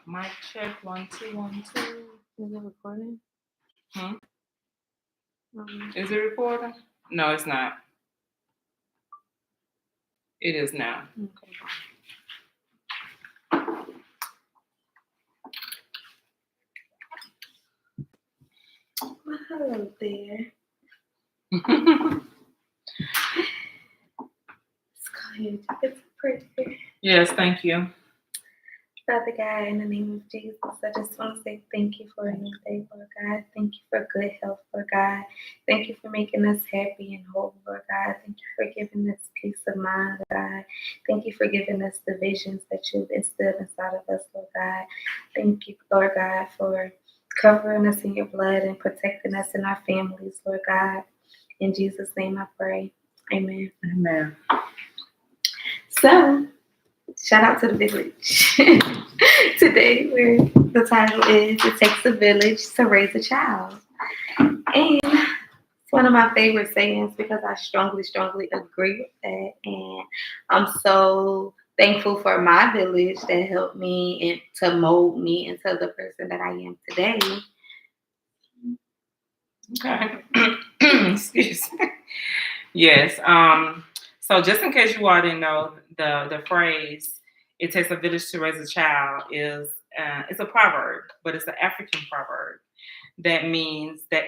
Mic check 1 2 1 2. Is it recording? Is it recording? No, it's not. It is now. Okay. Well, hello there. Let's go ahead and get some prayer. Yes, thank you. Father God, in the name of Jesus, I just want to say thank you for a new day, Lord God. Thank you for good health, Lord God. Thank you for making us happy and whole, Lord God. Thank you for giving us peace of mind, Lord God. Thank you for giving us the visions that you've instilled inside of us, Lord God. Thank you, Lord God, for covering us in your blood and protecting us and our families, Lord God. In Jesus' name I pray. Amen. Amen. So, shout out to the village. Today, the title is It Takes a Village to Raise a Child. And it's one of my favorite sayings because I strongly agree with that. And I'm so thankful for my village that helped me and to mold me into the person that I am today. Okay. Excuse me. Yes. So just in case you all didn't know, the phrase "it takes a village to raise a child" is it's a proverb, but it's an African proverb that means that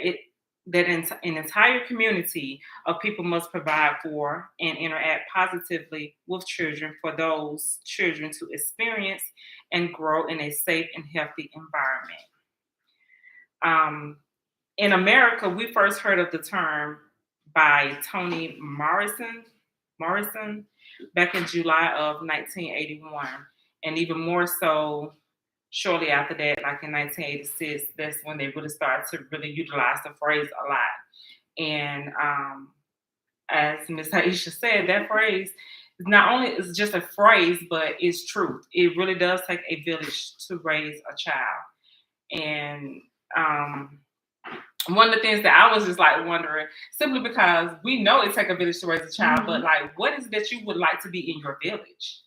an entire community of people must provide for and interact positively with children for those children to experience and grow in a safe and healthy environment. In America, we first heard of the term by Toni Morrison back in July of 1981. And even more so shortly after that, like in 1986, that's when they really started to really utilize the phrase a lot. And as Ms. Aisha said, that phrase not only is just a phrase, but it's truth. It really does take a village to raise a child. And one of the things that I was just like wondering, simply because we know it takes a village to raise a child, but like, what is it that you would like to be in your village?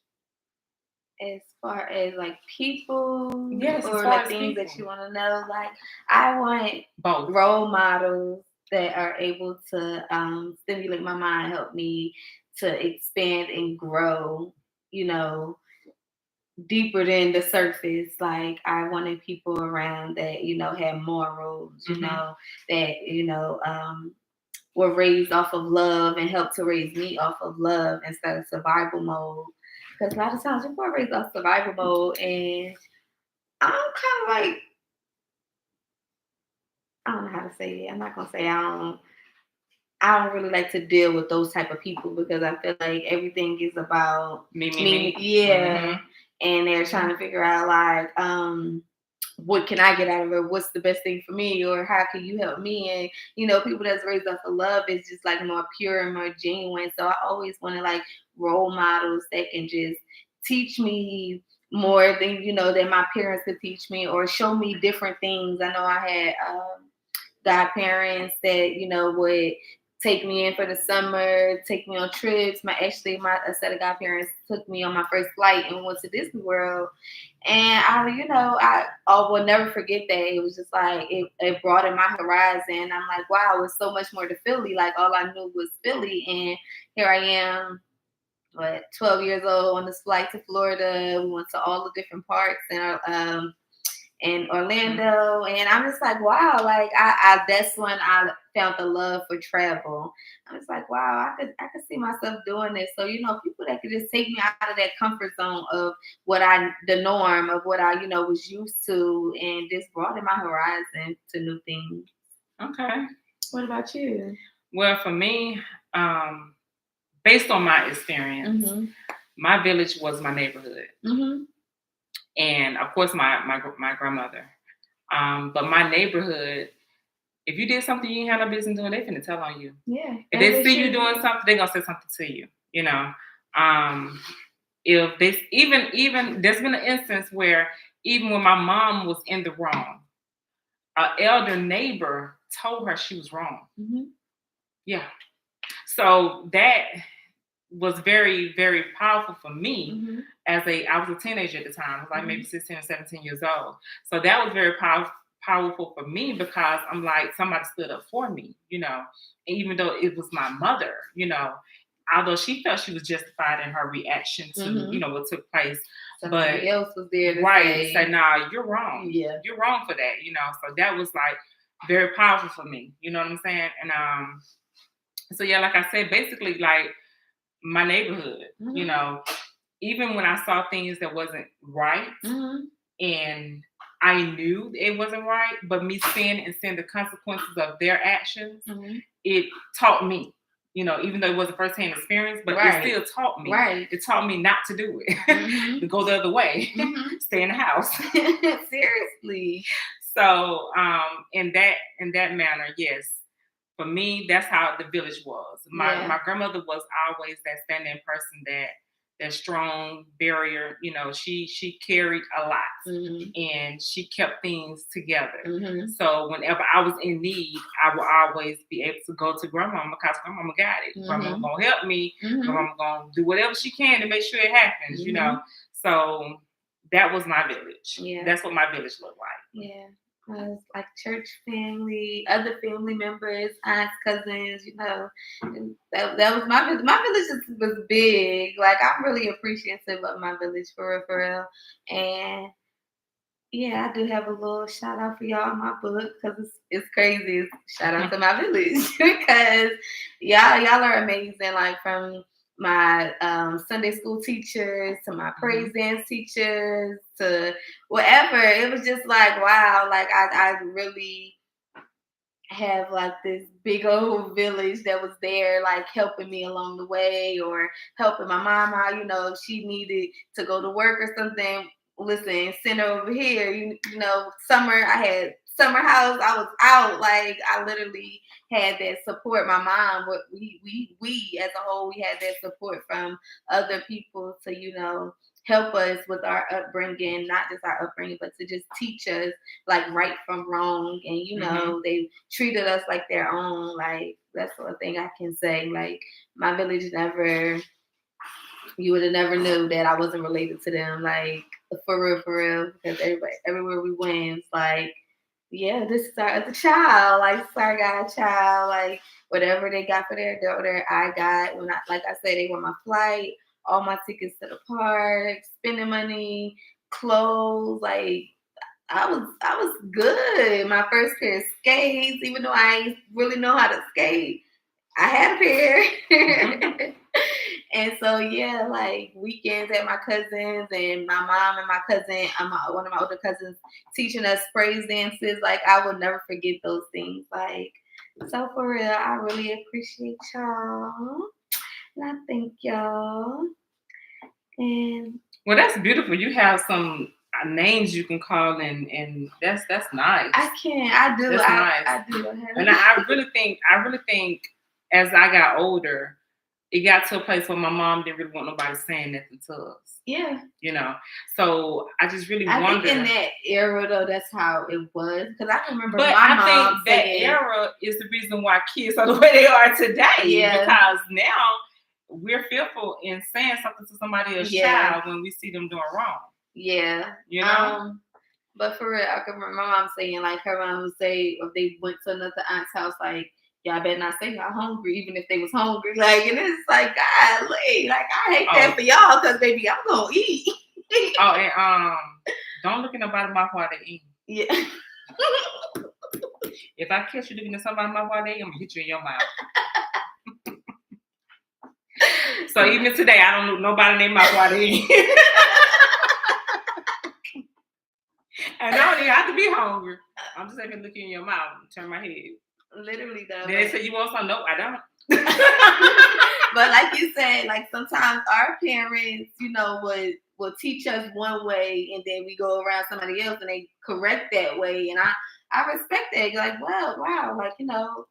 As far as like people, yes, or like things people that you want to know, like I want both role models that are able to stimulate my mind, help me to expand and grow, deeper than the surface. Like I wanted people around that, had morals, that, were raised off of love and helped to raise me off of love instead of survival mode. Because a lot of times people are raised off survival mode, and I'm kind of like, I don't know how to say it. I'm not gonna say I don't really like to deal with those type of people because I feel like everything is about me. Yeah. And they're trying to figure out like, what can I get out of it? What's the best thing for me? Or how can you help me? And, people that's raised off of love is just like more pure and more genuine. So I always wanted like role models that can just teach me more than, than my parents could teach me or show me different things. I know I had godparents that, would take me in for the summer, take me on trips. My a set of godparents took me on my first flight and went to Disney World. And I will never forget that. It was just like, it broadened my horizon. I'm like, wow, it's so much more to Philly. Like all I knew was Philly. And here I am, 12 years old on this flight to Florida. We went to all the different parks and Orlando, and I'm just like, wow, like I that's when I found the love for travel. I was like, wow, I could see myself doing this. So, people that could just take me out of that comfort zone of the norm of what I, was used to, and just broaden my horizon to new things. Okay. What about you? Well, for me, based on my experience, my village was my neighborhood. And of course, my grandmother. But my neighborhood, if you did something you ain't had no business doing, they finna tell on you. Yeah. If they see you doing something, they gonna say something to you. If they even there's been an instance where even when my mom was in the wrong, an elder neighbor told her she was wrong. Yeah. So that was very, very powerful for me. I was a teenager at the time. I was like maybe 16 or 17 years old. So that was very powerful for me because I'm like, somebody stood up for me, even though it was my mother, although she felt she was justified in her reaction to, what took place. Somebody else was there to say, nah, you're wrong. Yeah. You're wrong for that, So that was like very powerful for me. You know what I'm saying? And so yeah, like I said, basically like my neighborhood, even when I saw things that wasn't right and I knew it wasn't right, but me seeing the consequences of their actions, it taught me, even though it was a first-hand experience, but it still taught me. Right. It taught me not to do it, to go the other way, stay in the house. Seriously. So, in that manner, yes, for me, that's how the village was. My grandmother was always that standing person, that strong barrier. She carried a lot, and she kept things together. So whenever I was in need, I would always be able to go to grandmama because grandmama got it. Grandmama gonna help me. Grandmama gonna do whatever she can to make sure it happens. So that was my village. Yeah, that's what my village looked like. Yeah. Like church family, other family members, aunts, cousins, that was my village. My village was big. Like, I'm really appreciative of my village for real. And yeah, I do have a little shout out for y'all in my book because it's crazy. Shout out to my village because y'all are amazing. Like, from my Sunday school teachers to my praise dance teachers to whatever. It was just like, wow, like I really have like this big old village that was there, like helping me along the way or helping my mom out, if she needed to go to work or something. Listen, send her over here. Summer, I had summer house. I was out. Like, I literally had that support. My mom, we as a whole, we had that support from other people to, help us with our upbringing, not just our upbringing, but to just teach us like right from wrong. And, they treated us like their own. Like, that's one thing I can say. Like, my village you would have never knew that I wasn't related to them. Like, for real, because everywhere we went, it's like, yeah, this is our other child. Like, this is our godchild. Like, whatever they got for their daughter, I got. Like I said, they were my flight, all my tickets to the park, spending money, clothes. Like, I was good. My first pair of skates, even though I ain't really know how to skate, I had a pair. And so, yeah, like weekends at my cousins and my mom and my cousin, one of my older cousins, teaching us praise dances. Like, I will never forget those things. Like, so for real, I really appreciate y'all. And I thank y'all. And well, that's beautiful. You have some names you can call, and that's nice. I do. That's nice. I do. And I really think as I got older, it got to a place where my mom didn't really want nobody saying nothing to us. Yeah. So I just really wonder. I think in that era, though, that's how it was. Because I remember my mom think that era is the reason why kids are the way they are today. Yeah. Because now we're fearful in saying something to somebody else's child when we see them doing wrong. Yeah. But for real, I can remember my mom saying, like, her mom would say, if they went to another aunt's house, like, y'all better not say y'all hungry, even if they was hungry. Like, and it's like, golly, like, I hate that for y'all, because baby, I'm gonna eat. And don't look in nobody's mouth while they eat. Yeah. If I catch you looking at somebody's mouth while they eat, I'm gonna hit you in your mouth. So even today, I don't look nobody in their mouth while they eat. And I don't even have to be hungry. I'm just having to look in your mouth and turn my head. Literally, though. Then they say, you want some? Nope, I don't. But like you said, like, sometimes our parents, will teach us one way, and then we go around somebody else and they correct that way. And I respect that. Like, well, wow, like,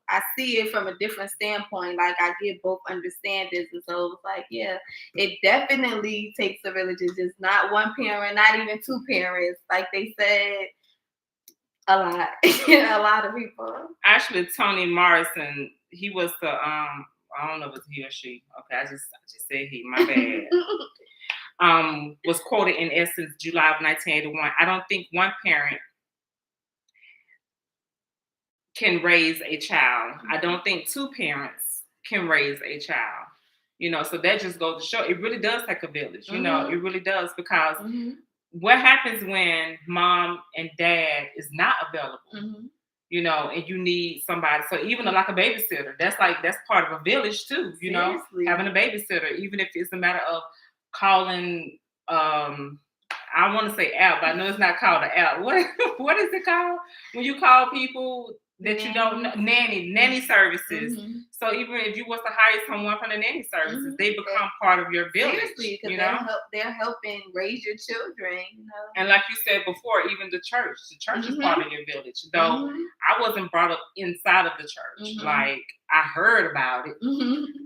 I see it from a different standpoint. Like, I get both understandings. And so it's like, yeah, it definitely takes a village. It's just not one parent, not even two parents. Like they said, a lot. A lot of people. Actually, Toni Morrison, he was the I don't know if it's he or she. Okay, I just said he. My bad. Was quoted in Essence, July of 1981. I don't think one parent can raise a child. I don't think two parents can raise a child. So that just goes to show it really does take a village. It really does, because what happens when mom and dad is not available? And you need somebody. So even like a babysitter, that's part of a village too, having a babysitter, even if it's a matter of calling, I want to say app, but I know it's not called an app. What is it called when you call people that you don't know? Nanny services. So even if you was to hire someone from the nanny services, they become part of your village. Seriously, because they're helping raise your children. And like you said before, even the church is part of your village. Though I wasn't brought up inside of the church. Like, I heard about it,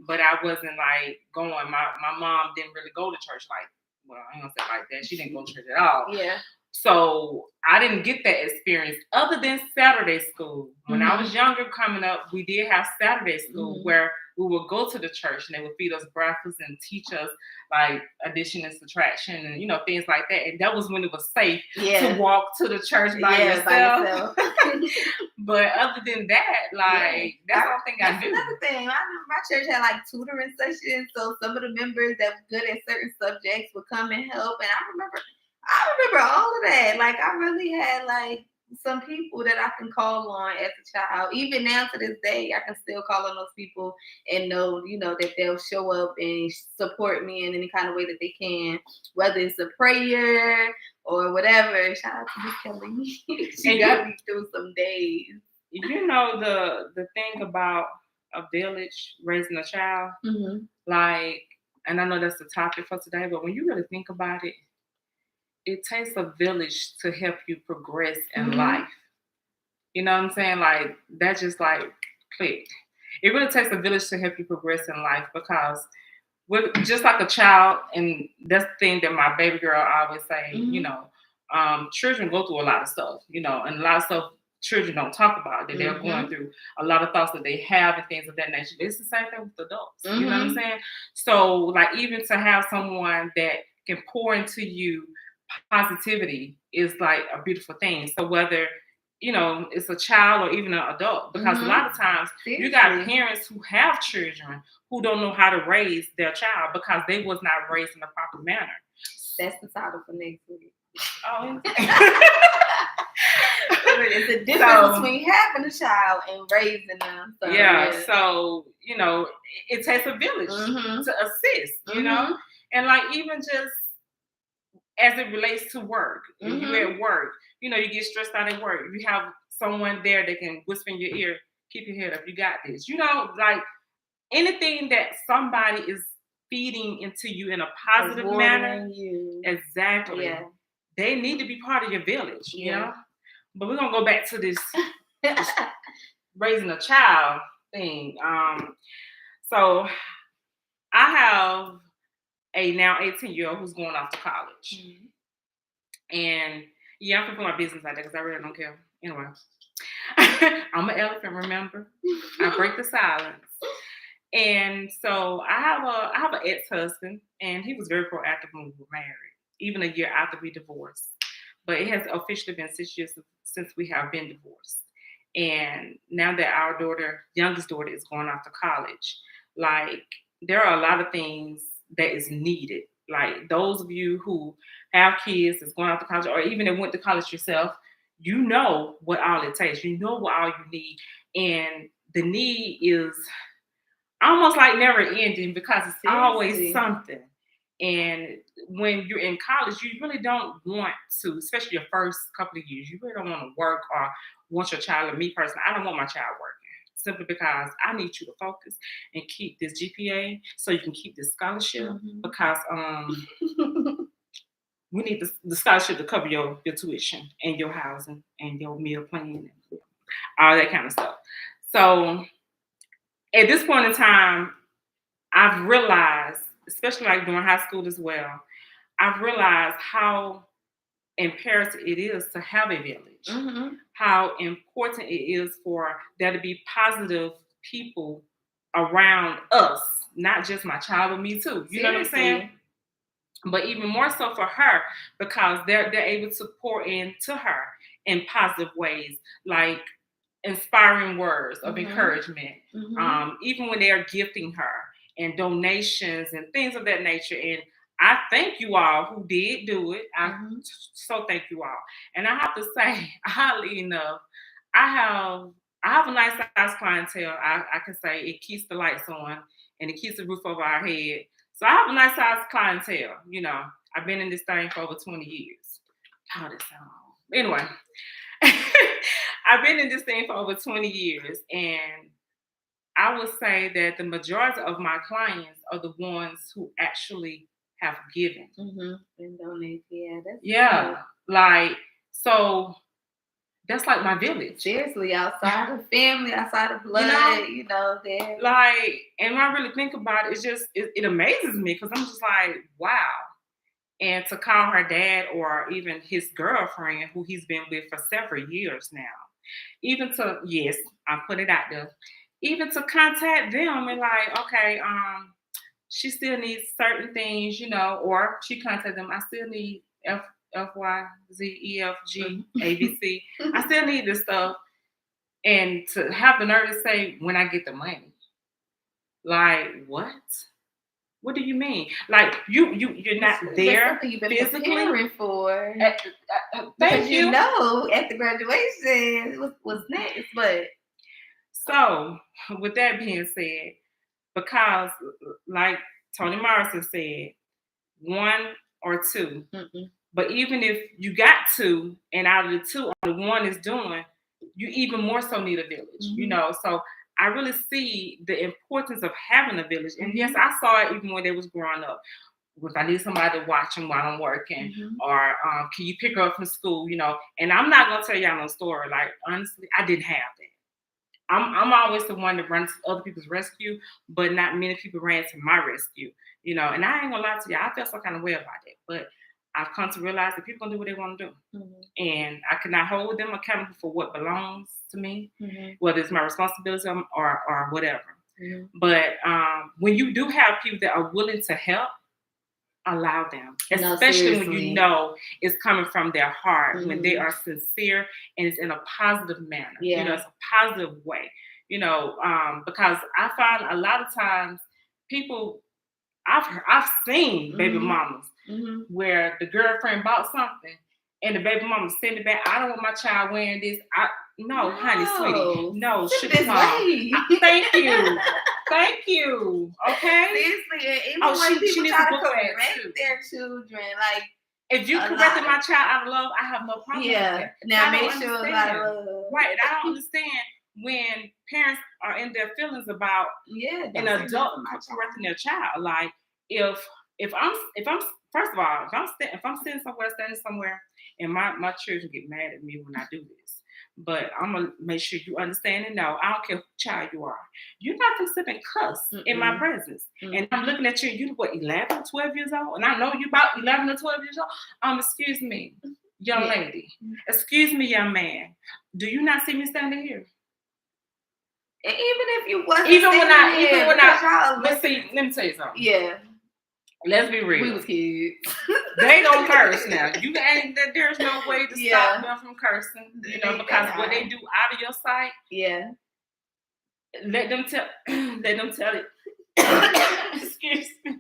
but I wasn't like going. My mom didn't really go to church like. Well, I ain't gonna say like that. She didn't go to church at all. Yeah. So I didn't get that experience other than Saturday school. When I was younger coming up, we did have Saturday school where we would go to the church and they would feed us breakfast and teach us like addition and subtraction and things like that. And that was when it was safe to walk to the church by yourself. But other than that, like that's the only thing I do. Another thing, I know my church had like tutoring sessions, so some of the members that were good at certain subjects would come and help. And I remember all of that. Like, I really had like some people that I can call on as a child. Even now to this day, I can still call on those people and know, that they'll show up and support me in any kind of way that they can, whether it's a prayer or whatever. Shout out to Miss Kelly. She got me through some days. The thing about a village raising a child, like, and I know that's the topic for today, but when you really think about it, it takes a village to help you progress in life. You know what I'm saying? Like, that just like clicked. It really takes a village to help you progress in life, because we're just like a child, and that's the thing that my baby girl always say, children go through a lot of stuff, and a lot of stuff children don't talk about, that they're going through a lot of thoughts that they have and things of that nature. It's the same thing with adults. You know what I'm saying? So, like, even to have someone that can pour into you positivity is like a beautiful thing. So whether it's a child or even an adult, because a lot of times you got parents who have children who don't know how to raise their child because they was not raised in a proper manner. That's the title for next week. Oh, it's a difference between having a child and raising them. So, so it takes a village to assist, and like even just as it relates to work, if you're at work, you get stressed out at work. You have someone there that can whisper in your ear, keep your head up, you got this. Like anything that somebody is feeding into you in a positive manner. Exactly. Yeah. They need to be part of your village, you know? But we're going to go back to this raising a child thing. So I have a now 18-year-old who's going off to college. And I'm going to put my business out there because I really don't care. Anyway, I'm an elephant, remember? I break the silence. And so I have an ex-husband, and he was very proactive when we were married, even a year after we divorced. But it has officially been 6 years since we have been divorced. And now that our youngest daughter is going off to college, like, there are a lot of things that is needed. Like, those of you who have kids that's going off to college, or even that went to college yourself, you know what all it takes. You know what all you need. And the need is almost like never ending, because it's always something. And when you're in college, you really don't want to, especially your first couple of years, you really don't want to work or want your child, and me personally, I don't want my child working, simply because I need you to focus and keep this GPA so you can keep this scholarship, because we need the scholarship to cover your tuition and your housing and your meal plan and all that kind of stuff. So at this point in time, I've realized, especially like during high school as well, I've realized how imperative it is to have a village, how important it is for there to be positive people around us, not just my child, but me too. You know what I'm saying? Seriously. But even more so for her, because they're able to pour into her in positive ways, like inspiring words of encouragement, even when they are gifting her and donations and things of that nature. And I thank you all who did do it. I so thank you all. And I have to say, oddly enough, I have a nice size clientele. I can say it keeps the lights on and it keeps the roof over our head. So I have a nice size clientele. You know, I've been in this thing for over 20 years. How does that sound? Anyway, I've been in this thing for over 20 years, and I would say that the majority of my clients are the ones who actually have given. And donate. Yeah, good. Like, so that's like my village. Seriously, outside of family, outside of blood, you know there. Like, and when I really think about it, it's just, it amazes me because I'm just like, wow. And to call her dad or even his girlfriend, who he's been with for several years now, even to, yes, I put it out there, even to contact them and like, okay, she still needs certain things, you know, or she contacted them, I still need F, Y, Z, E, F, G, A, B, C. I still need this stuff. And to have the nerve to say, when I get the money, like, what? What do you mean? Like you're not there physically for. Thank you. You know, at the graduation was next, but so with that being said, because like Toni Morrison said, 1 or 2. But even if you got 2, and out of the 2, only 1 is doing, you even more so need a village. You know, so I really see the importance of having a village. And yes, I saw it even when they was growing up. If I need somebody to watch them while I'm working, or can you pick her up from school, you know? And I'm not gonna tell y'all no story. Like, honestly, I didn't have that. I'm always the one that runs to other people's rescue, but not many people ran to my rescue, you know. And I ain't gonna lie to you, I felt some kind of way about it. But I've come to realize that people do what they want to do. And I cannot hold them accountable for what belongs to me, whether it's my responsibility or whatever. But when you do have people that are willing to help, allow them, especially when you know it's coming from their heart, when they are sincere and it's in a positive manner. You know, it's a positive way, you know, because I find a lot of times people, I've seen baby mamas where the girlfriend bought something and the baby mama send it back. I don't want my child wearing this. No, honey, sweetie. No, sugar mom. Thank you. Thank you. Okay. Seriously, and even people try to correct their children. Like, if you corrected my child out of love, I have no problem with that. Now make sure out of love. Right. I don't understand when parents are in their feelings about an adult correcting their child. Like, if I'm first of all, if I'm standing somewhere, and my children get mad at me when I do this. But I'm gonna make sure you understand and know. I don't care what child you are. You're not gonna sit and cuss in my presence. And I'm looking at you. You what, 11, 12 years old, and I know you about 11 or 12 years old. Excuse me, young lady. Excuse me, young man. Do you not see me standing here? And even if you wasn't, let's see. Let me tell you something. Yeah. Let's be real. We was kids. They don't curse now. You ain't. There's no way to stop them from cursing. You know, because what they do out of your sight. Yeah. Let them tell it. Excuse me.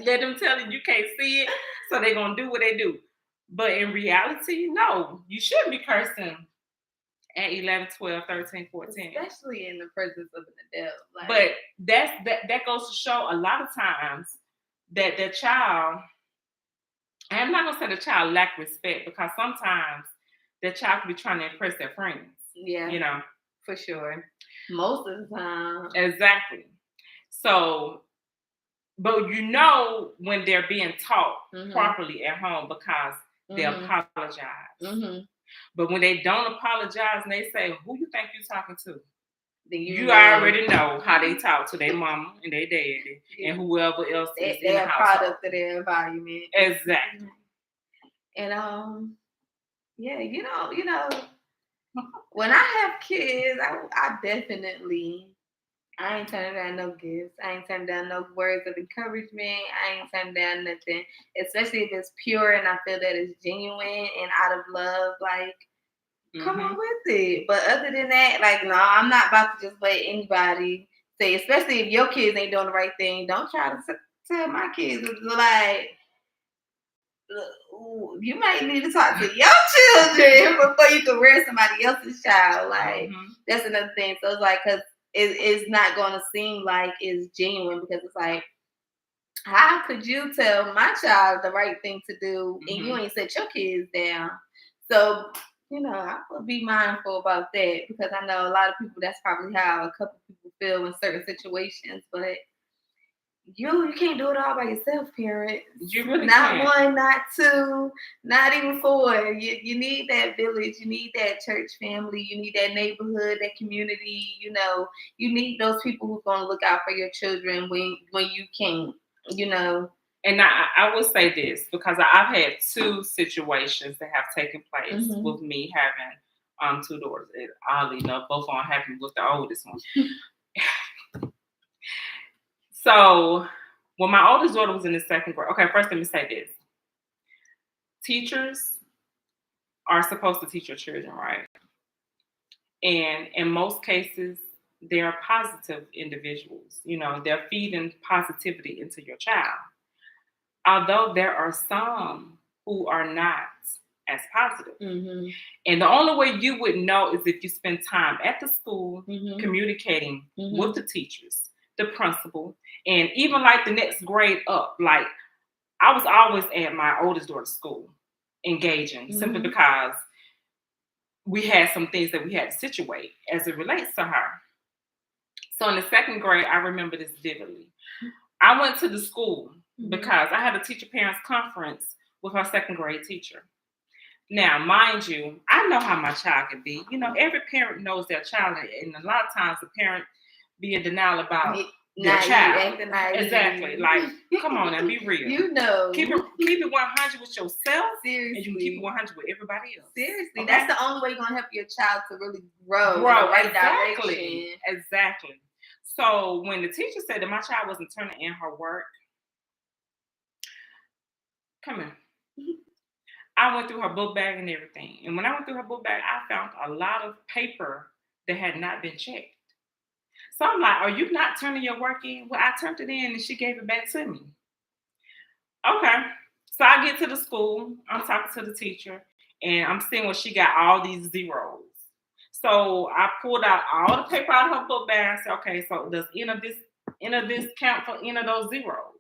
Let them tell it you can't see it, so they're gonna do what they do. But in reality, no, you shouldn't be cursing at 11, 12, 13, 14. Especially in the presence of an adult. Like, but that goes to show a lot of times that the child, and I'm not gonna say the child lack respect, because sometimes the child can be trying to impress their friends. Yeah. You know. For sure. Most of the time. Exactly. So, but you know when they're being taught properly at home, because they apologize. But when they don't apologize and they say, who you think you're talking to? Then you already know how they talk to their mama and their daddy and whoever else is in the house. They're a product of their environment. Exactly. And you know, when I have kids, I definitely I ain't turning down no gifts. I ain't turning down no words of encouragement. I ain't turning down nothing, especially if it's pure and I feel that it's genuine and out of love. Like, come on with it. But other than that, like, no, I'm not about to just let anybody say, especially if your kids ain't doing the right thing. Don't try to tell my kids, like, you might need to talk to your children before you can rear somebody else's child. Like, that's another thing. So it's like, because it's not going to seem like it's genuine, because it's like, how could you tell my child the right thing to do and you ain't set your kids down? So, I would be mindful about that, because I know a lot of people, that's probably how a couple people feel in certain situations. But you can't do it all by yourself, parents. You really not can't. One, not two, not even four. You need that village. You need that church family. You need that neighborhood, that community. You need those people who's going to look out for your children when you can't. And I will say this, because I've had two situations that have taken place with me having two daughters. Oddly enough, both of them happened with the oldest one. So when my oldest daughter was in the second grade, okay, first let me say this. Teachers are supposed to teach your children, right? And in most cases, they're positive individuals. They're feeding positivity into your child. Although there are some who are not as positive. And the only way you would know is if you spend time at the school communicating with the teachers, the principal, and even like the next grade up. Like, I was always at my oldest daughter's school engaging, simply because we had some things that we had to situate as it relates to her. So in the second grade, I remember this vividly. I went to the school because I had a teacher parents conference with our second grade teacher. Now, mind you, I know how my child can be. Every parent knows their child, and a lot of times the parent be in denial about their child. Exactly. Like, come on now, be real. Keep it 100 with yourself. Seriously. And you can keep it 100 with everybody else. Seriously. Okay? That's the only way you're going to help your child to really grow in the right direction. Exactly. So when the teacher said that my child wasn't turning in her work, come here. I went through her book bag and everything. And when I went through her book bag, I found a lot of paper that had not been checked. So I'm like, are you not turning your work in? Well, I turned it in and she gave it back to me. Okay. So I get to the school. I'm talking to the teacher and I'm seeing where she got all these zeros. So I pulled out all the paper out of her book bag. I said, okay, so does any of this count for any of those zeros?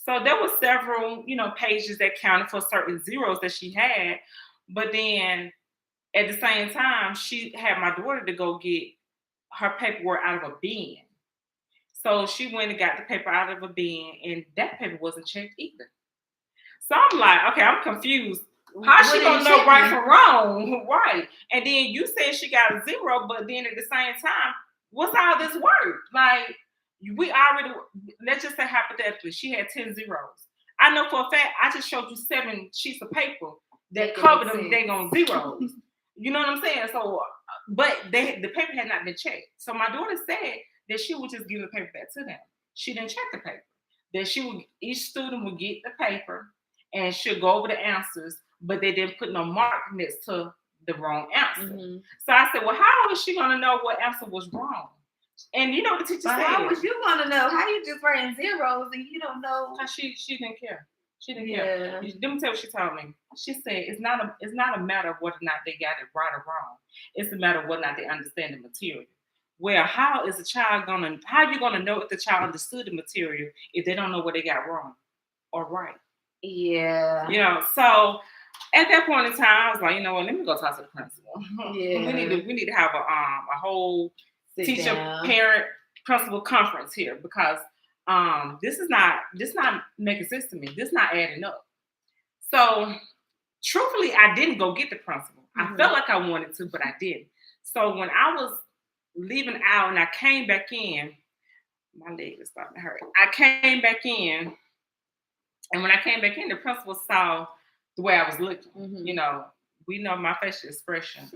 So there were several, pages that counted for certain zeros that she had. But then at the same time, she had my daughter to go get her paperwork out of a bin. So she went and got the paper out of a bin, and that paper wasn't checked either. So I'm like, okay, I'm confused. How she gonna know right from wrong? Right. And then you said she got a zero, but then at the same time, what's all this work? Like, we already, let's just say hypothetically, she had 10 zeros. I know for a fact, I just showed you 7 sheets of paper that covered them dang on zeros. You know what I'm saying? So, but the paper had not been checked. So my daughter said that she would just give the paper back to them. She didn't check the paper. That each student would get the paper and she'll go over the answers, but they didn't put no mark next to the wrong answer. So I said, well, how is she gonna know what answer was wrong? And you know what the teacher said? How was you gonna know? How you just writing zeros and you don't know? Because she didn't care. She didn't care. Let me tell you what she told me. She said it's not a matter of whether or not they got it right or wrong. It's a matter of whether or not they understand the material. Well, how you gonna know if the child understood the material if they don't know what they got wrong or right? Yeah. So at that point in time, I was like, you know what, let me go talk to the principal. Yeah. we need to have a whole teacher, parent, principal conference here, because this not making sense to me. This not adding up. So truthfully, I didn't go get the principal. I felt like I wanted to, but I didn't. So when I was leaving out and I came back in, my leg was starting to hurt. I came back in, and when I came back in, the principal saw the way I was looking. We know my facial expressions.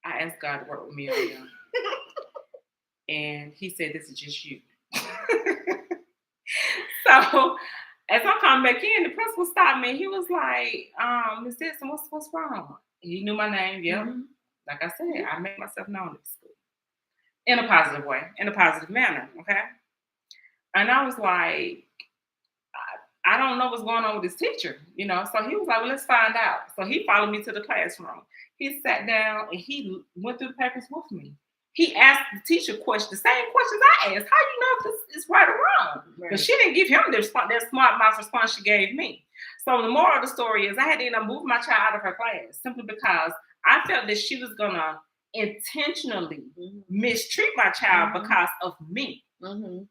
I asked God to work with me on them. And he said, "This is just you." So as I'm coming back in, the principal stopped me. He was like, "Miss Dixon, what's wrong?" He knew my name. Yep. Mm-hmm. Like I said, I made myself known at school in a positive way, in a positive manner. Okay. And I was like, I don't know what's going on with this teacher, you know. So he was like, "Well, let's find out." So he followed me to the classroom. He sat down and he went through the papers with me. He asked the teacher questions, the same questions I asked. How you know if this is right or wrong? Because she didn't give him that smart mouth response she gave me. So the moral of the story is I had to end up moving my child out of her class simply because I felt that she was gonna intentionally mistreat my child because of me. Mm-hmm.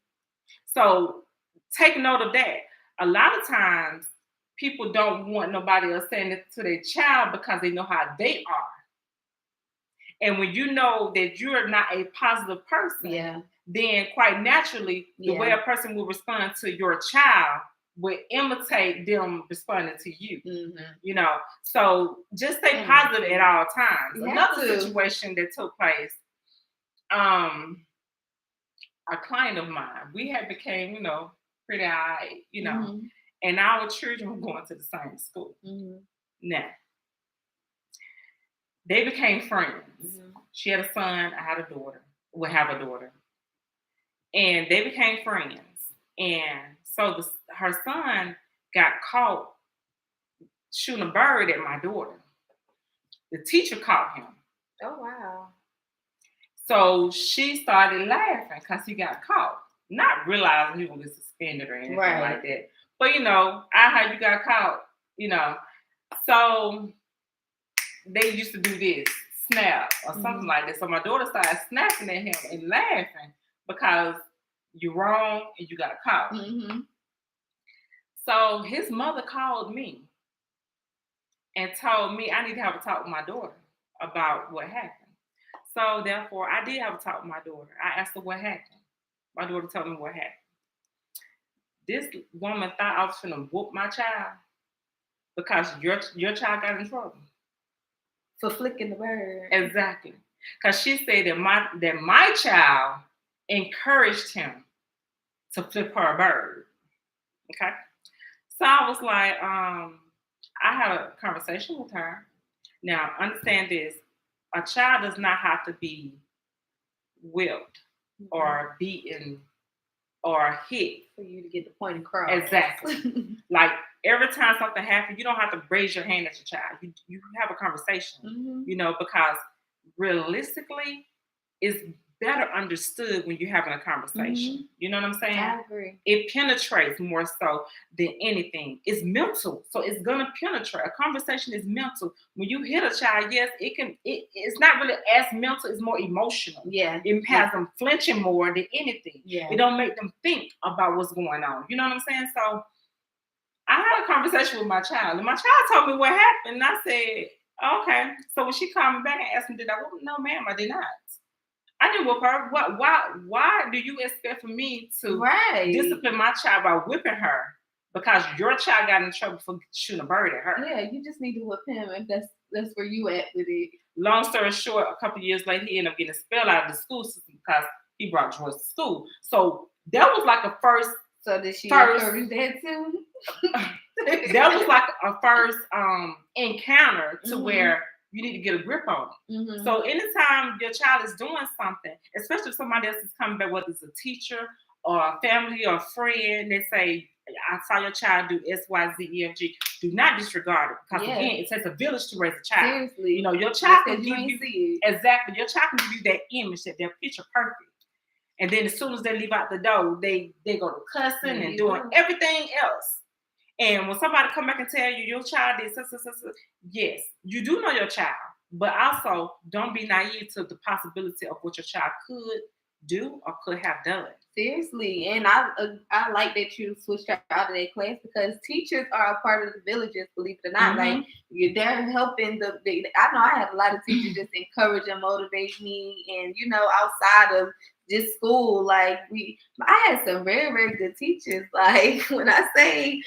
So take note of that. A lot of times people don't want nobody else saying it to their child because they know how they are. And when you know that you're not a positive person, then quite naturally, the way a person will respond to your child will imitate them responding to you. Mm-hmm. You know, so just stay positive at all times. Another situation that took place, a client of mine, we had became, you know, pretty high, you know, and our children were going to the same school. Mm-hmm. Now, they became friends. Mm-hmm. She had a son, I had a daughter. We have a daughter. And they became friends. And so her son got caught shooting a bird at my daughter. The teacher caught him. Oh, wow. So she started laughing because he got caught, not realizing he was get suspended or anything like that. But, you know, I heard you got caught, you know. So they used to do this, snap or something like that. So my daughter started snapping at him and laughing because you're wrong and you got caught. Mm-hmm. So his mother called me and told me I need to have a talk with my daughter about what happened. So therefore, I did have a talk with my daughter. I asked her what happened. My daughter told me what happened. This woman thought I was going to whoop my child because your child got in trouble. For flicking the bird. Exactly. Because she said that my child encouraged him to flip her a bird. Okay. So I was like, I had a conversation with her. Now, understand this. A child does not have to be whipped or beaten or hit for you to get the point across. Exactly. Like every time something happens, you don't have to raise your hand at your child. You have a conversation, you know, because realistically, it's better understood when you're having a conversation. You know what I'm saying? I agree. It penetrates more so than anything. It's mental, so it's gonna penetrate. A conversation is mental. When you hit a child, yes, it's not really as mental, it's more emotional. Yeah. It has them flinching more than anything. Yeah. It don't make them think about what's going on. You know what I'm saying? So I had a conversation with my child, and my child told me what happened, and I said, okay. So when she called me back and asked me, did I whoop? No, ma'am, I did not. I didn't whoop her. Why do you expect for me to discipline my child by whipping her because your child got in trouble for shooting a bird at her? Yeah, you just need to whip him if that's where you at with it. Long story short, a couple of years later, he ended up getting expelled out of the school system because he brought drugs to school. So that was like a first. So did she encourage that too? That was like a first encounter to where you need to get a grip on it. So anytime your child is doing something, especially if somebody else is coming back, whether it's a teacher or a family or a friend, they say, I saw your child do X, Y, Z, E, F, G. Do not disregard it. Because again, it takes a village to raise a child. Seriously. You know, your child can give you exactly. Your child can give you that image that they're picture perfect. And then as soon as they leave out the door, they go to cussing and doing everything else. And when somebody come back and tell you your child did yes, you do know your child, but also don't be naive to the possibility of what your child could do or could have done. Seriously, and I like that you switched out of that class because teachers are a part of the villages, believe it or not. Like they're helping I know I have a lot of teachers just encourage and motivate me, and you know, outside of just school, like I had some very, very good teachers. Like when I say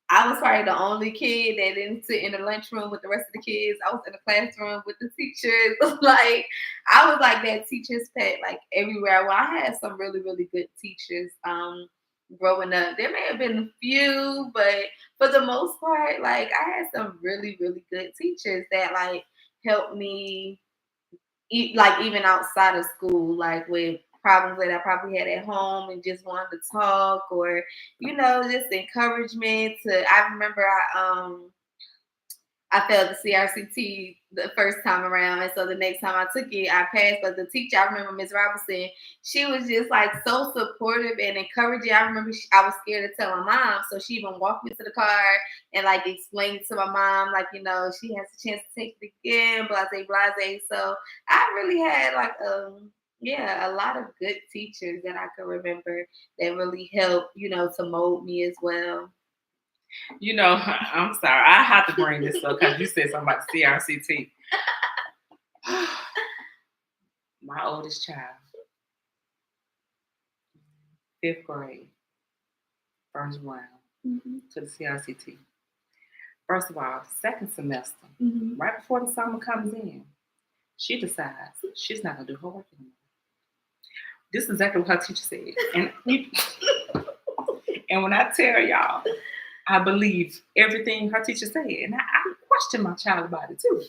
I was probably the only kid that didn't sit in the lunchroom with the rest of the kids. I was in the classroom with the teachers. Like I was like that teacher's pet, like everywhere. Well, I had some really, really good teachers growing up. There may have been a few, but for the most part, like I had some really, really good teachers that like helped me like even outside of school, like with problems that I probably had at home and just wanted to talk or, just encouragement to I remember I failed the CRCT the first time around, and so the next time I took it, I passed. But the teacher, I remember Miss Robinson, she was just like so supportive and encouraging. I remember I was scared to tell my mom, so she even walked me to the car and like explained to my mom, like she has a chance to take it again, blase blase. So I really had like a lot of good teachers that I could remember that really helped, to mold me as well. I'm sorry. I have to bring this up because you said something about CRCT. My oldest child, 5th grade, first round to the CRCT. First of all, second semester, right before the summer comes in, she decides she's not going to do her work anymore. This is exactly what her teacher said. And when I tell y'all, I believe everything her teacher said. And I question my child about it too.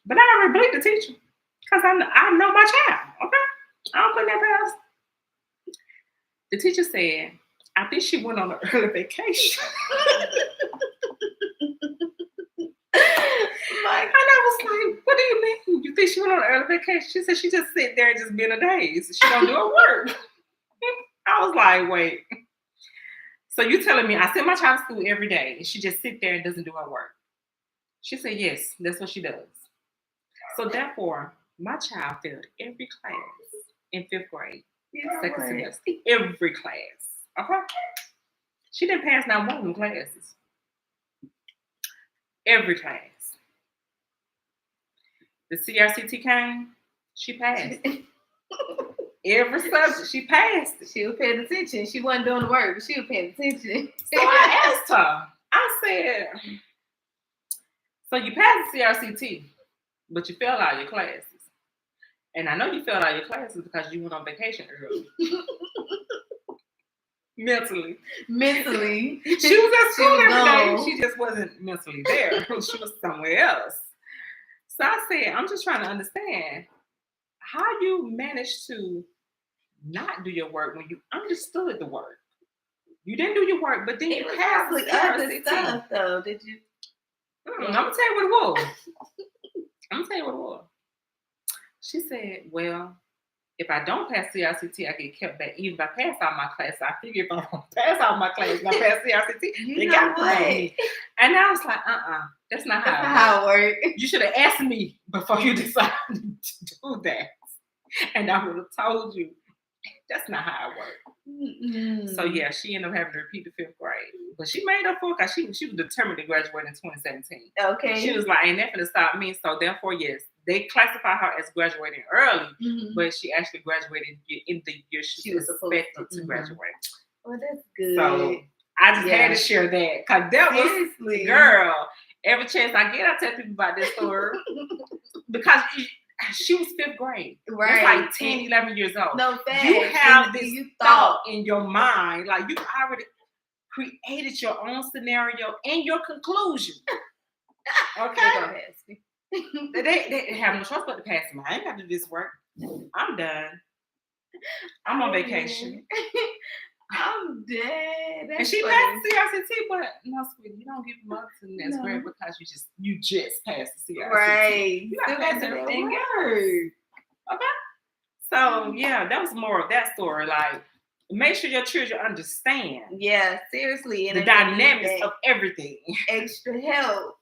But I already believe the teacher because I know my child. Okay? I don't put that past. The teacher said, I think she went on an early vacation. And I was like, what do you mean? You think she went on an early vacation? She said she just sit there and just be in a daze. She don't do her work. I was like, wait. So you telling me I send my child to school every day and she just sit there and doesn't do her work? She said, yes, that's what she does. So therefore, my child failed every class in 5th grade, second semester, every class. Okay? She didn't pass not one of them classes. Every class. The CRCT came, she passed. Every subject, she passed. She was paying attention. She wasn't doing the work, but she was paying attention. So I asked her, I said, so you passed the CRCT, but you failed all your classes. And I know you failed all your classes because you went on vacation early. Mentally. She was at school every day. She just wasn't mentally there. She was somewhere else. So I said, I'm just trying to understand how you managed to not do your work when you understood the work. You didn't do your work, but then you passed the other stuff, though. Did you? I'm gonna tell you what it was. She said, well, if I don't pass CRCT, I get kept back. Even if I pass all my classes, I figure if I don't pass all my classes, I pass CRCT, they got me. And I was like, that's not how it works. You should have asked me before you decided to do that. And I would have told you, that's not how it works. So yeah, she ended up having to repeat the 5th grade. But she made up for it because she was determined to graduate in 2017. Okay. She was like, ain't that gonna stop me. So therefore, yes, they classify her as graduating early, but she actually graduated in the year she was expected to graduate. Well, that's good. So I just had to share that because that was, girl, every chance I get, I tell people about this story because she was 5th grade. Right. That's like 10, 11 years old. No, fact. You have this thought in your mind. Like you already created your own scenario and your conclusion. Okay. They have no choice but to pass me. I ain't got to do this work. I'm done. I'm on vacation. I'm dead. And she passed the CRCT, but no, sweetie, you don't give them up to the next grade because you just passed the CRCT. Right. You got to pass everything else. Okay. So yeah, that was more of that story. Like, make sure your children understand. Yeah, seriously. And the dynamics of everything. Extra help.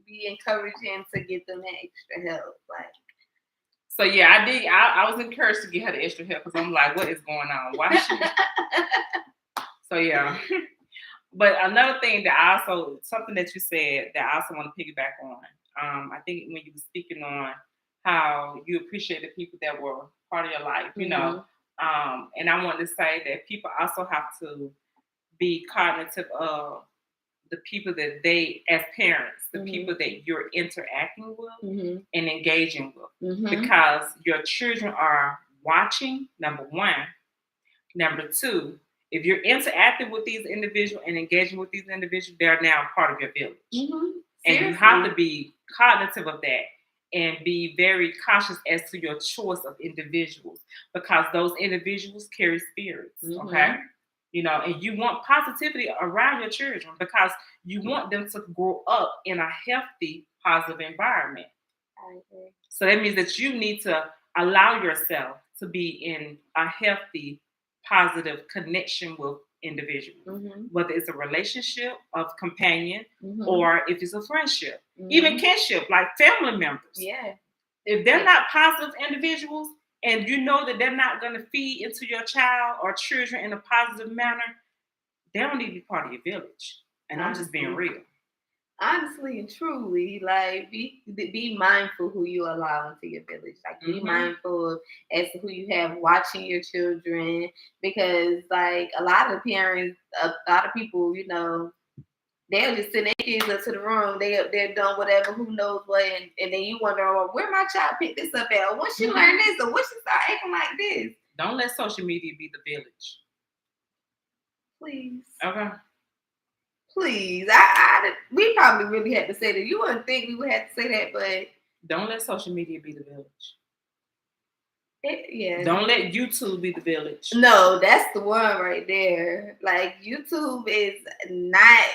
Be encouraging to get them that extra help. Like. So yeah, I did. I was encouraged to get her the extra help because I'm like, what is going on? Why she? So yeah. But another thing that something that you said that I also want to piggyback on. I think when you were speaking on how you appreciate the people that were part of your life, and I want to say that people also have to be cognitive of the people that they, as parents, the people that you're interacting with and engaging with, because your children are watching, number one. Number two, if you're interacting with these individuals and engaging with these individuals, they're now part of your village. And you have to be cognitive of that and be very cautious as to your choice of individuals, because those individuals carry spirits, okay? You know, and you want positivity around your children because you want them to grow up in a healthy, positive environment. I agree. So that means that you need to allow yourself to be in a healthy, positive connection with individuals, whether it's a relationship of companion or if it's a friendship, even kinship, like family members. Yeah. If they're not positive individuals and you know that they're not going to feed into your child or children in a positive manner, they don't need to be part of your village. And I'm just being real. Honestly and truly, like be mindful who you allow into your village. Like be mindful as to who you have watching your children, because like a lot of parents, a lot of people, you know, they'll just send their kids up to the room. They're doing whatever, who knows what, and then you wonder, well, where my child picked this up at? Or when she learned this, or when she start acting like this? Don't let social media be the village. Please. Okay. Please. We probably really had to say that. You wouldn't think we would have to say that, but don't let social media be the village. Yeah. Don't let YouTube be the village. No, that's the one right there. Like YouTube is not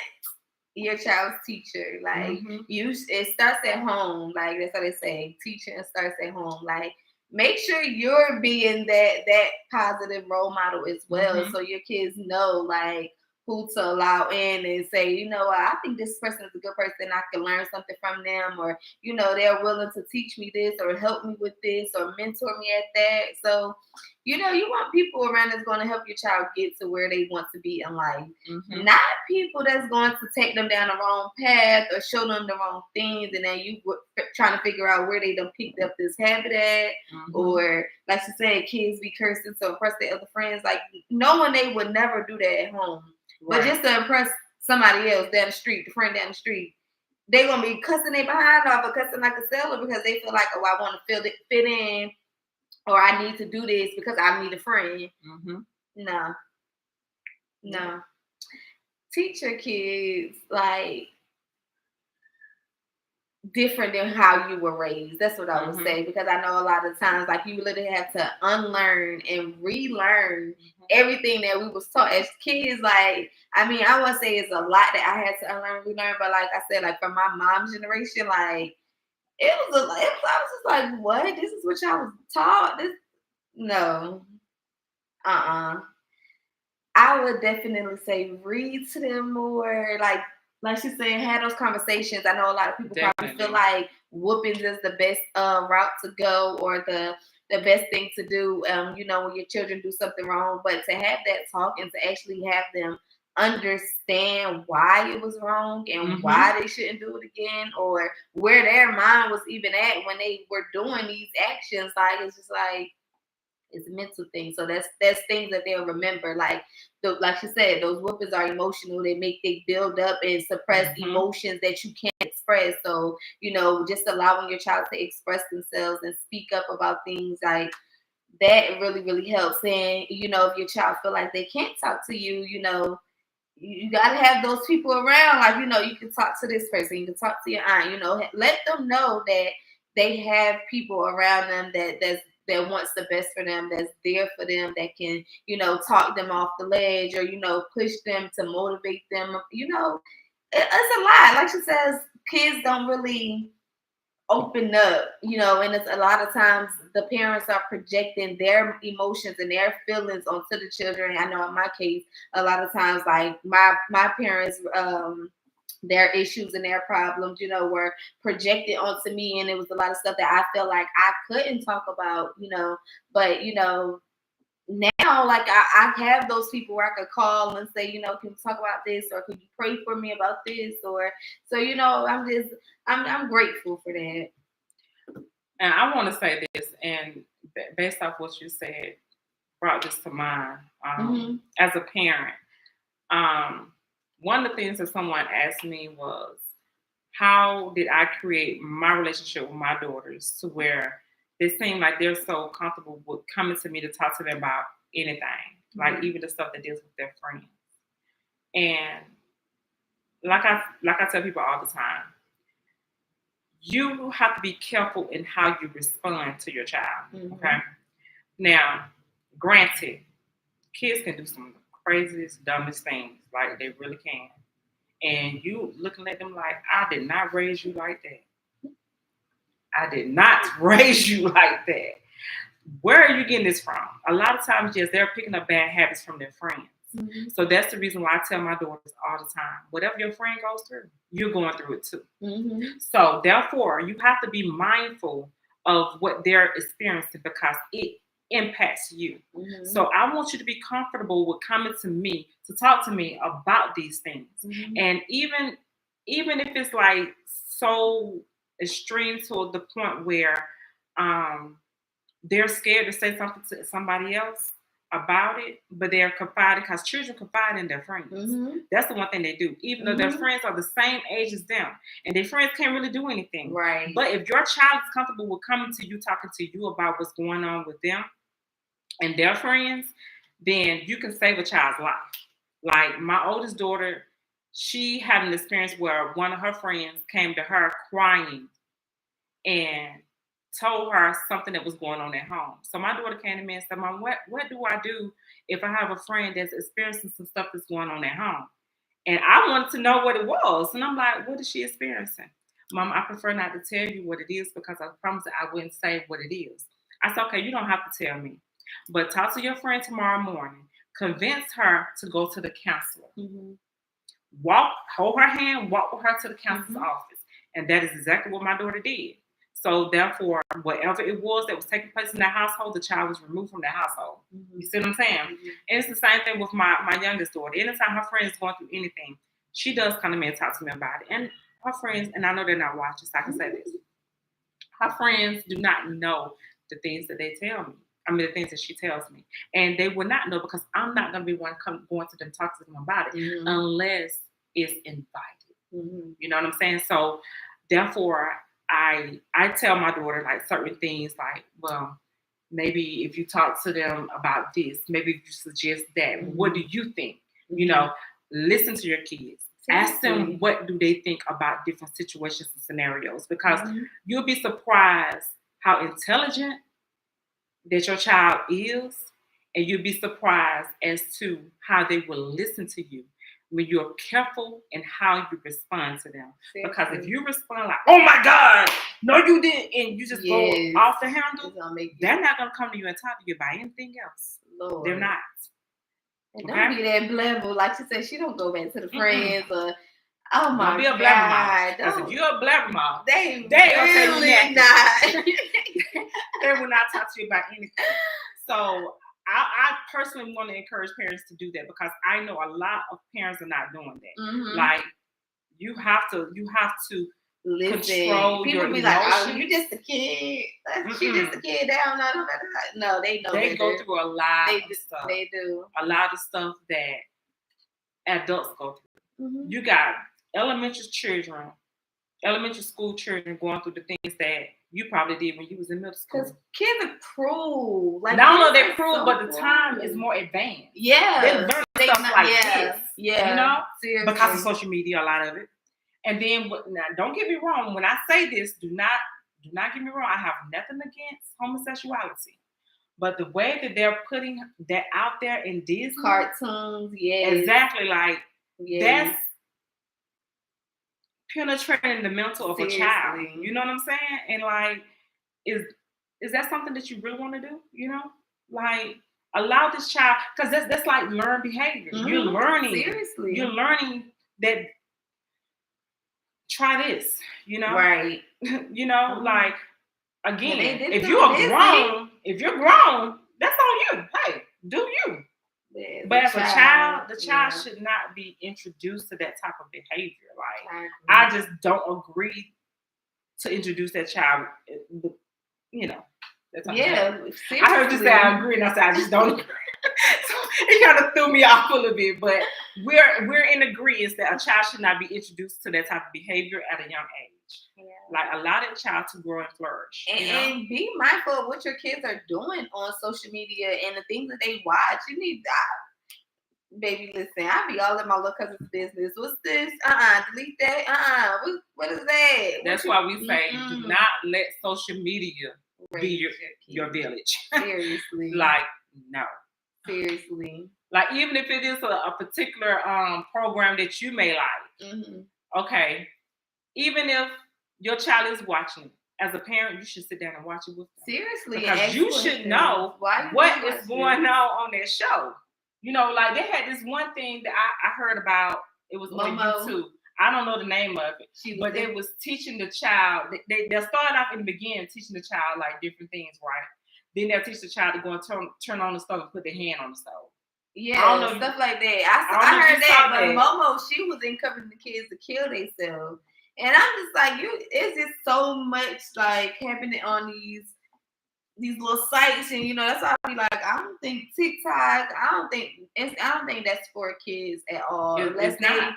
your child's teacher. Like it starts at home. Like that's what they say. Teaching starts at home. Like make sure you're being that positive role model as well, so your kids know like who to allow in and say, you know, I think this person is a good person. I can learn something from them, or, you know, they're willing to teach me this or help me with this or mentor me at that. So, you know, you want people around that's going to help your child get to where they want to be in life. Not people that's going to take them down the wrong path or show them the wrong things. And then you trying to figure out where they done picked up this habit at. Or, like you said, kids be cursing to impress their other friends. Like, knowing they would never do that at home. Right. But just to impress somebody else down the street, the friend down the street, they're going to be cussing their behind off or cussing like a sailor because they feel like, oh, I want to fit in, or I need to do this because I need a friend. No. Teach your kids, like, different than how you were raised. That's what I would say, because I know a lot of times, like, you literally have to unlearn and relearn everything that we was taught as kids. Like, I mean, I wouldn't say it's a lot that I had to unlearn and relearn, but like I said, like from my mom's generation, like I was just like, what? This is what y'all was taught? No. I would definitely say read to them more, like she said, have those conversations. I know a lot of people probably feel like whoopings is the best route to go, or the best thing to do, you know, when your children do something wrong. But to have that talk and to actually have them understand why it was wrong and why they shouldn't do it again, or where their mind was even at when they were doing these actions, like it's just like, it's a mental thing. So that's things that they'll remember. Like you said, those whoopings are emotional. They build up and suppress emotions that you can't express. So, you know, just allowing your child to express themselves and speak up about things like that really, really helps. And, you know, if your child feel like they can't talk to you, you know, you got to have those people around. Like, you know, you can talk to this person, you can talk to your aunt, you know, let them know that they have people around them that wants the best for them, that's there for them, that can, you know, talk them off the ledge, or, you know, push them to motivate them. You know, it's a lot. Like she says, kids don't really open up, you know, and it's a lot of times the parents are projecting their emotions and their feelings onto the children. I know in my case, a lot of times, like my parents, their issues and their problems, you know, were projected onto me, and it was a lot of stuff that I felt like I couldn't talk about, you know. But, you know, now, like, I have those people where I could call and say, you know, can we talk about this, or could you pray for me about this, or so, you know, I'm grateful for that. And I want to say this, and based off what you said, brought this to mind. As a parent, one of the things that someone asked me was, how did I create my relationship with my daughters to where they seem like they're so comfortable with coming to me to talk to them about anything, like even the stuff that deals with their friends. And like I tell people all the time, you have to be careful in how you respond to your child. Okay. Now, granted, kids can do some craziest, dumbest things, like they really can. And you looking at them like, I did not raise you like that. I did not raise you like that. Where are you getting this from? A lot of times, yes, they're picking up bad habits from their friends. So that's the reason why I tell my daughters all the time, whatever your friend goes through, you're going through it too. So therefore, you have to be mindful of what they're experiencing because it impacts you. So I want you to be comfortable with coming to me to talk to me about these things. And even if it's like so extreme to the point where they're scared to say something to somebody else about it, but they're confiding because children confide in their friends. That's the one thing they do, even though their friends are the same age as them and their friends can't really do anything. Right. But if your child is comfortable with coming to you, talking to you about what's going on with them and their friends, then you can save a child's life. Like my oldest daughter, she had an experience where one of her friends came to her crying and told her something that was going on at home. So my daughter came to me and said, Mom, what do I do if I have a friend that's experiencing some stuff that's going on at home? And I wanted to know what it was. And I'm like, what is she experiencing? Mom, I prefer not to tell you what it is because I promised that I wouldn't say what it is. I said, okay, you don't have to tell me. But talk to your friend tomorrow morning. Convince her to go to the counselor. Hold her hand, walk with her to the counselor's office. And that is exactly what my daughter did. So therefore, whatever it was that was taking place in that household, the child was removed from that household. You see what I'm saying? And it's the same thing with my youngest daughter. Anytime her friend is going through anything, she does come to me and talk to me about it. And her friends, and I know they're not watching, so I can say this. Her friends do not know the things that they tell me. I mean, the things that she tells me. And they will not know because I'm not going to be one going to them, talk to them about it unless it's invited. You know what I'm saying? So therefore, I tell my daughter like certain things like, well, maybe if you talk to them about this, maybe you suggest that. What do you think? You know, listen to your kids. Ask them what do they think about different situations and scenarios because you'll be surprised how intelligent that your child is, and you'll be surprised as to how they will listen to you when you're careful in how you respond to them. Because if you respond like, oh my God, no you didn't, and you just go off the handle, they're not going to come to you and talk to you about anything else. Lord. They're not. And don't be that blabber. Like she said, she don't go back to the friends or, oh my God. Don't be a blabbermouth. Because if you're a blabbermouth, they really not. They will not talk to you about anything. So I personally want to encourage parents to do that because I know a lot of parents are not doing that. Like you have to listen. Control people your be emotions. Like, oh, you just a kid. She just a kid. They don't know. No, they know. They go through a lot of stuff. They do. A lot of stuff that adults go through. You got elementary school children going through the things that you probably did when you was in middle school. Because kids are cruel. Like, not only they're cruel, so but the time is more advanced. Yeah. They learn stuff like this. Yeah. You know? Seriously. Because of social media, a lot of it. And then, now, don't get me wrong. When I say this, do not get me wrong. I have nothing against homosexuality. But the way that they're putting that out there in Disney. Cartoons, yes. Exactly. Like, that's penetrating the mental of a child. You know what I'm saying? And like, is that something that you really want to do? You know? Like, allow this child, because that's like learned behavior. You're learning. Seriously. You're learning that try this, you know? Right. You know, like, again, if you're grown, that's on you. Hey, do you. Yeah, but as a child, the child should not be introduced to that type of behavior. Like, I just don't agree to introduce that child, you know. Yeah, I heard you say I agree, and I said I just don't agree. So it kind of threw me off a little bit, but we're in agreement that a child should not be introduced to that type of behavior at a young age. Yeah. Like allow that child to grow and flourish. And be mindful of what your kids are doing on social media and the things that they watch. You need that. Baby, listen, I be all in my little cousin's business. What's this? Delete that. What is that? That's why we say do not let social media be your village. Seriously. Like, no. Seriously. Like, even if it is a particular program that you may like, okay, even if your child is watching it, as a parent, you should sit down and watch it with them. Seriously. Because you should know what is going on that show. You know, like they had this one thing that I heard about. It was on YouTube. I don't know the name of it, but it was teaching the child. They started off in the beginning teaching the child like different things, right? Then they'll teach the child to go and turn on the stove and put their hand on the stove. Yeah, stuff like that. I heard that, but Momo, she was encouraging the kids to kill themselves. And I'm just like, it's just so much like happening on these little sites, and that's why I be like, I don't think TikTok, I don't think that's for kids at all. It's not.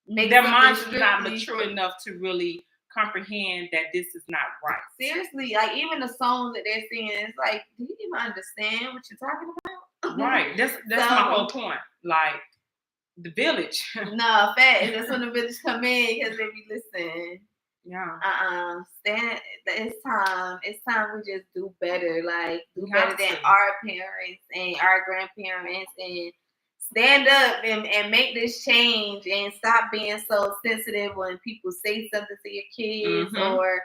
Their minds are not mature enough to really comprehend that this is not right. Seriously, like even the songs that they're singing, it's like, do you even understand what you're talking about? Right. That's my whole point. Like the village. No, fact. That's when the village come in because they be listening. Yeah. It's time. It's time we just do better. Like do better than our parents and our grandparents, and stand up and make this change and stop being so sensitive when people say something to your kids, or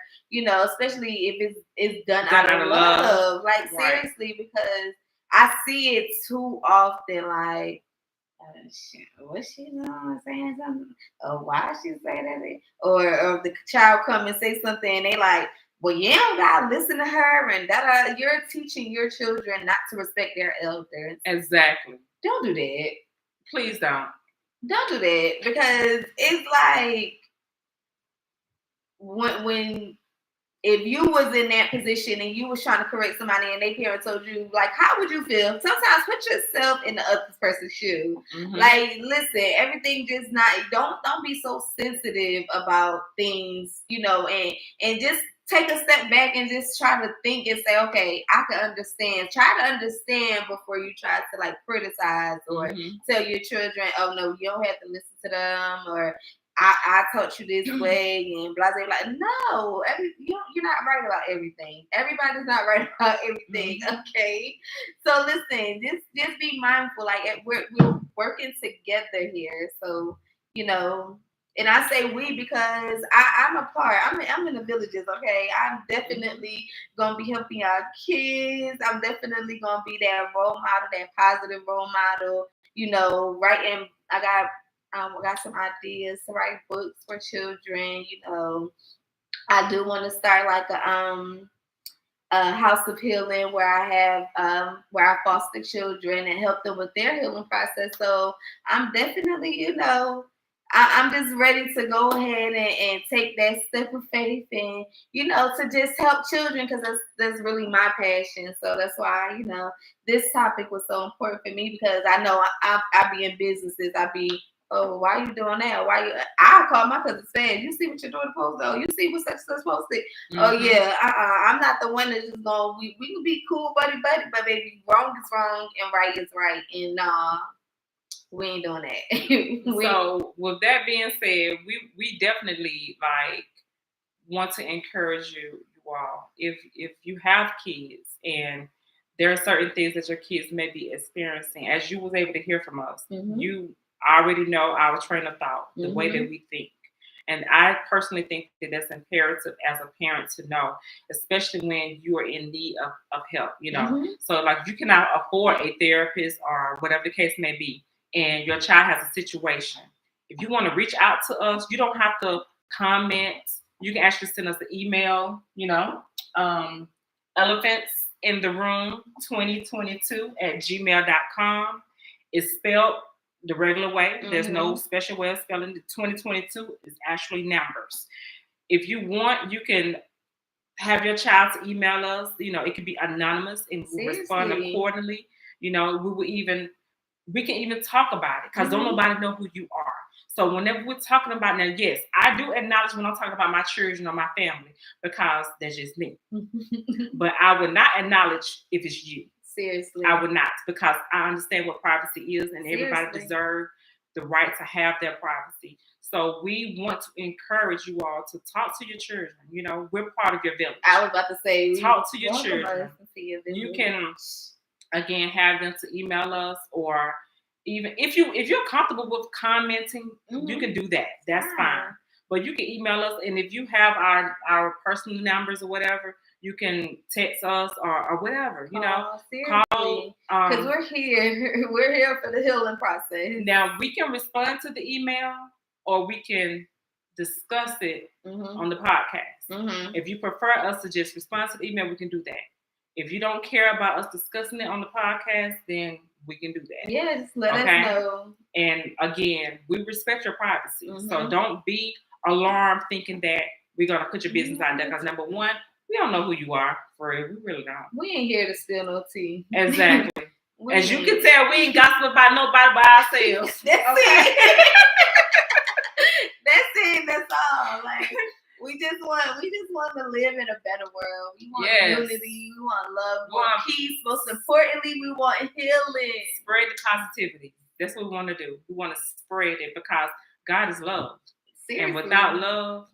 especially if it's done out of love. Like seriously, because I see it too often. Like, was she saying something? Or why she say that? Or the child come and say something and they like, well, you don't gotta listen to her, and you're teaching your children not to respect their elders. Exactly. Don't do that. Please don't. Don't do that, because it's like when if you was in that position and you was trying to correct somebody and their parent told you, like, how would you feel? Sometimes put yourself in the other person's shoe. Like, listen, everything just not, don't be so sensitive about things, and just take a step back and just try to think and say, okay, I can understand. Try to understand before you try to like criticize or tell your children, oh no, you don't have to listen to them, or I taught you this way, and blah blah. Like, no, you're not right about everything. Everybody's not right about everything. Okay, so listen, just be mindful. Like we're working together here, so And I say we because I'm a part. I'm in the villages. Okay, I'm definitely gonna be helping our kids. I'm definitely gonna be that role model, that positive role model. Right? And I got some ideas to write books for children. I do want to start like a house of healing where I have where I foster children and help them with their healing process. So I'm definitely, I'm just ready to go ahead and take that step of faith and, to just help children, because that's really my passion. So that's why, this topic was so important for me, because I know I be in businesses. I be, oh, why are you doing that? I call my cousins fans. You see what your daughter posted? Oh, you see what such and such posted? Oh yeah, I'm not the one that's just going. We can be cool, buddy, but baby, wrong is wrong and right is right, and we ain't doing that. So with that being said, we definitely like want to encourage you all. If you have kids and there are certain things that your kids may be experiencing, as you was able to hear from us, you already know our train of thought, the way that we think. And I personally think that that's imperative as a parent to know, especially when you are in need of help, So like you cannot afford a therapist or whatever the case may be, and your child has a situation. If you want to reach out to us, you don't have to comment. You can actually send us an email, elephantsintheroom2022@gmail.com. It's spelled the regular way. There's no special way of spelling. The 2022 is actually numbers. If you want, you can have your child to email us. It could be anonymous and we'll respond accordingly. We will even we can even talk about it because don't nobody know who you are. So whenever we're talking about now, yes, I do acknowledge when I'm talking about my children or my family because that's just me. But I would not acknowledge if it's you. Seriously. I would not, because I understand what privacy is and everybody deserves the right to have their privacy. So we want to encourage you all to talk to your children. You know, we're part of your village. I was about to say, talk to your children. You can, again, have them to email us, or even if you're comfortable with commenting, you can do that. That's fine. But you can email us, and if you have our personal numbers or whatever, you can text us or whatever, you know. Call, because we're here for the healing process. Now we can respond to the email, or we can discuss it on the podcast. If you prefer us to just respond to the email, we can do that. If you don't care about us discussing it on the podcast, then we can do that. Yes, let us know. And again, we respect your privacy. So don't be alarmed thinking that we're going to put your business out there. Because number one, we don't know who you are. For real, we really don't. We ain't here to spill no tea. Exactly. As you can tell, we ain't gossip about nobody but ourselves. That's it. That's it. That's all. Like, we just want to live in a better world. We want unity. We want love. We want peace. Most importantly, we want healing. Spread the positivity. That's what we want to do. We want to spread it because God is love. Seriously. And without love,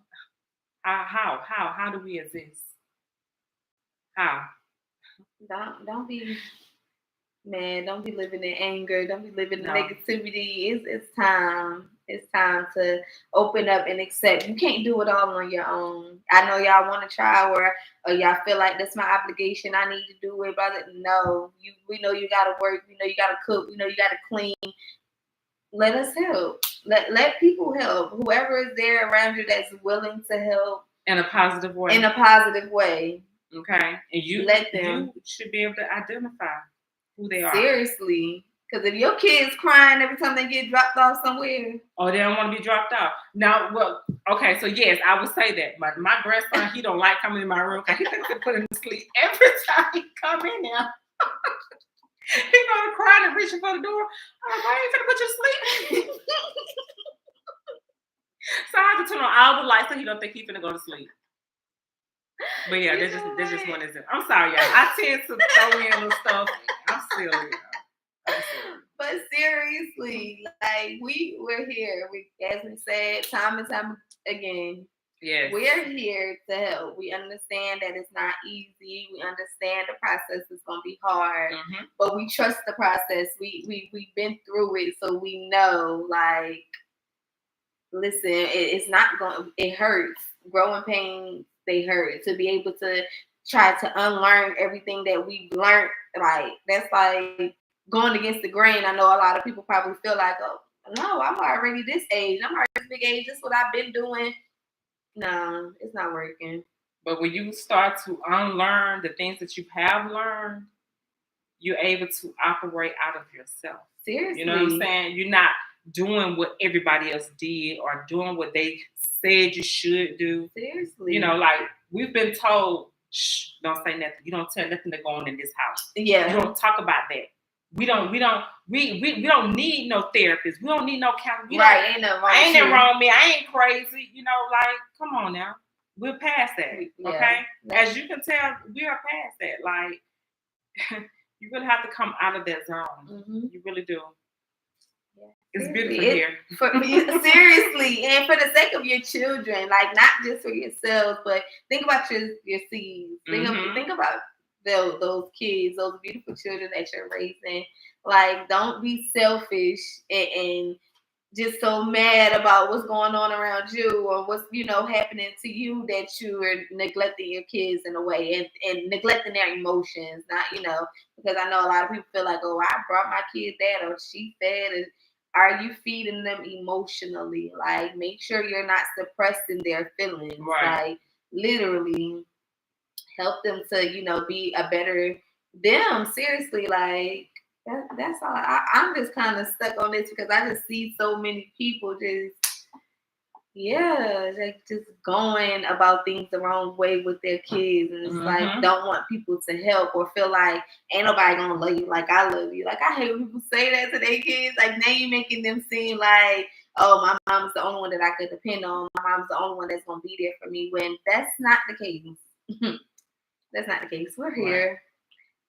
how do we exist? How? Don't be mad. Don't be living in anger. Don't be living in negativity. It's time. It's time to open up and accept. You can't do it all on your own. I know y'all want to try, or y'all feel like that's my obligation. I need to do it, but no. We know you gotta work. We know you gotta cook. We know you gotta clean. Let us help. Let people help. Whoever is there around you that's willing to help in a positive way. Okay, and you let them. You should be able to identify who they are. Seriously. Because if your kid's crying every time they get dropped off somewhere. Oh, they don't want to be dropped off. Now, well, okay, so yes, I would say that. But my grandson, he don't like coming in my room because he thinks to put him to sleep every time he come in there. He gonna cry and reaching for the door. I'm like, why ain't you gonna put you to sleep? So I have to turn on all the lights so he don't think he's gonna go to sleep. But yeah, that's just one example. I'm sorry, y'all. I tend to throw in little stuff. I'm silly. But seriously, like we're here. As we said, time and time again. Yes. We're here to help. We understand that it's not easy. We understand the process is gonna be hard. But we trust the process. We've been through it, so we know, like, listen, it's not going, it hurts. Growing pains, they hurt. To be able to try to unlearn everything that we've learned, like, that's like going against the grain. I know a lot of people probably feel like, oh, no, I'm already this age. I'm already this big age. This is what I've been doing. No, it's not working. But when you start to unlearn the things that you have learned, you're able to operate out of yourself. Seriously. You know what I'm saying? You're not doing what everybody else did or doing what they said you should do. Seriously. You know, like, we've been told, shh, don't say nothing. You don't tell nothing to go on in this house. Yeah. You don't talk about that. We don't need no therapist. We don't need no counselor. Right, ain't nothing wrong with me. I ain't crazy. You know, like, come on now. We're past that. Okay? As you can tell, we are past that. Like, you really have to come out of that zone. You really do. Yeah. It's beautiful here. Seriously, and for the sake of your children, like, not just for yourselves, but think about your seeds. Think about those kids, those beautiful children that you're raising. Like, don't be selfish and just so mad about what's going on around you or what's, happening to you, that you are neglecting your kids in a way and neglecting their emotions. Not, because I know a lot of people feel like, oh, I brought my kid that, or she fed. And are you feeding them emotionally? Like, make sure you're not suppressing their feelings. Right. Like, literally help them to, be a better them. Seriously, like, that's all. I'm just kind of stuck on this because I just see so many people just Yeah, like just going about things the wrong way with their kids, and it's like don't want people to help or feel like ain't nobody gonna love you like I love you. Like I hate when people say that to their kids. Like now you making them seem like, oh, my mom's the only one that I could depend on. My mom's the only one that's gonna be there for me. When that's not the case. That's not the case. We're here.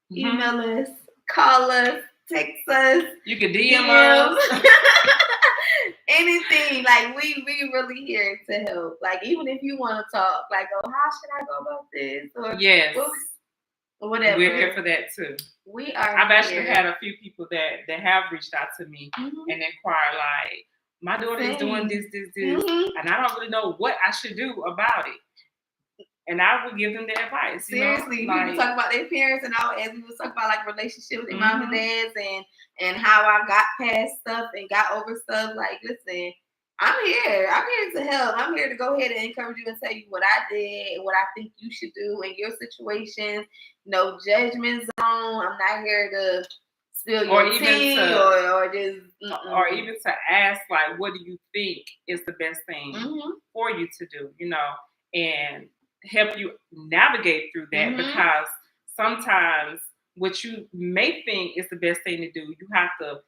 Right. Email us, call us, text us. You can DM us. Anything. Like we really here to help. Like even if you want to talk, like, oh, how should I go about this? Or yes. Or whatever. We're here for that too. We are. I've actually had a few people that have reached out to me and inquire like, my daughter is doing this, and I don't really know what I should do about it. And I would give them the advice. Seriously, people talk about their parents, and as we was talking about like relationships with their mom and dads, and how I got past stuff and got over stuff. Like, listen, I'm here. I'm here to help. I'm here to go ahead and encourage you and tell you what I did and what I think you should do in your situation. No judgment zone. I'm not here to spill your tea or just or even to ask like, what do you think is the best thing for you to do? And help you navigate through that, because sometimes what you may think is the best thing to do, you have to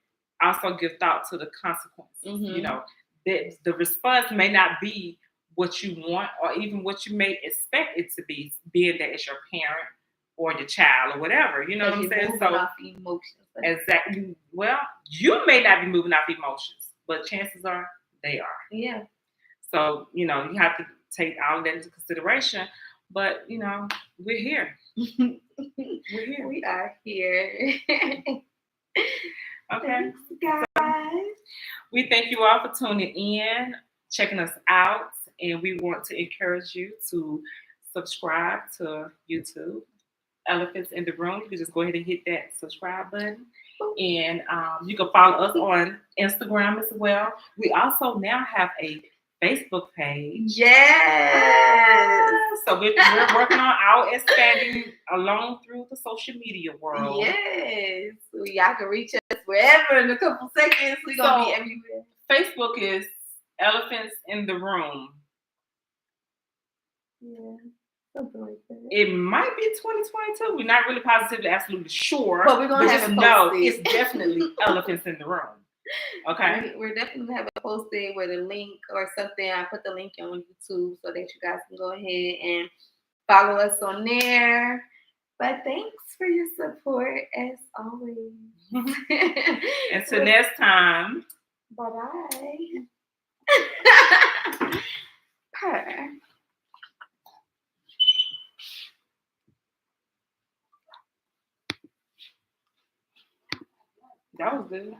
also give thought to the consequences. The response may not be what you want or even what you may expect it to be, being that it's your parent or your child or whatever. You know what I'm saying? So off emotions. Exactly. Well, you may not be moving off emotions, but chances are they are. Yeah. So, you have to take all that into consideration. But, we're here. We're here. We are here. Okay. Thanks, guys. We thank you all for tuning in, checking us out, and we want to encourage you to subscribe to YouTube, Elephants in the Room. You can just go ahead and hit that subscribe button. And you can follow us on Instagram as well. We also now have a Facebook page. Yes. So we're working on our expanding along through the social media world. Yes. So y'all can reach us wherever in a couple seconds. We're going to be everywhere. Facebook is Elephants in the Room. Yeah. Something like that. It might be 2022. We're not really positively, absolutely sure. But we're going to have it posted. It's definitely Elephants in the Room. Okay. We're definitely having it posted with a link or something. I put the link on YouTube so that you guys can go ahead and follow us on there. But thanks for your support as always. Until next time. Bye-bye. Purr. That was good.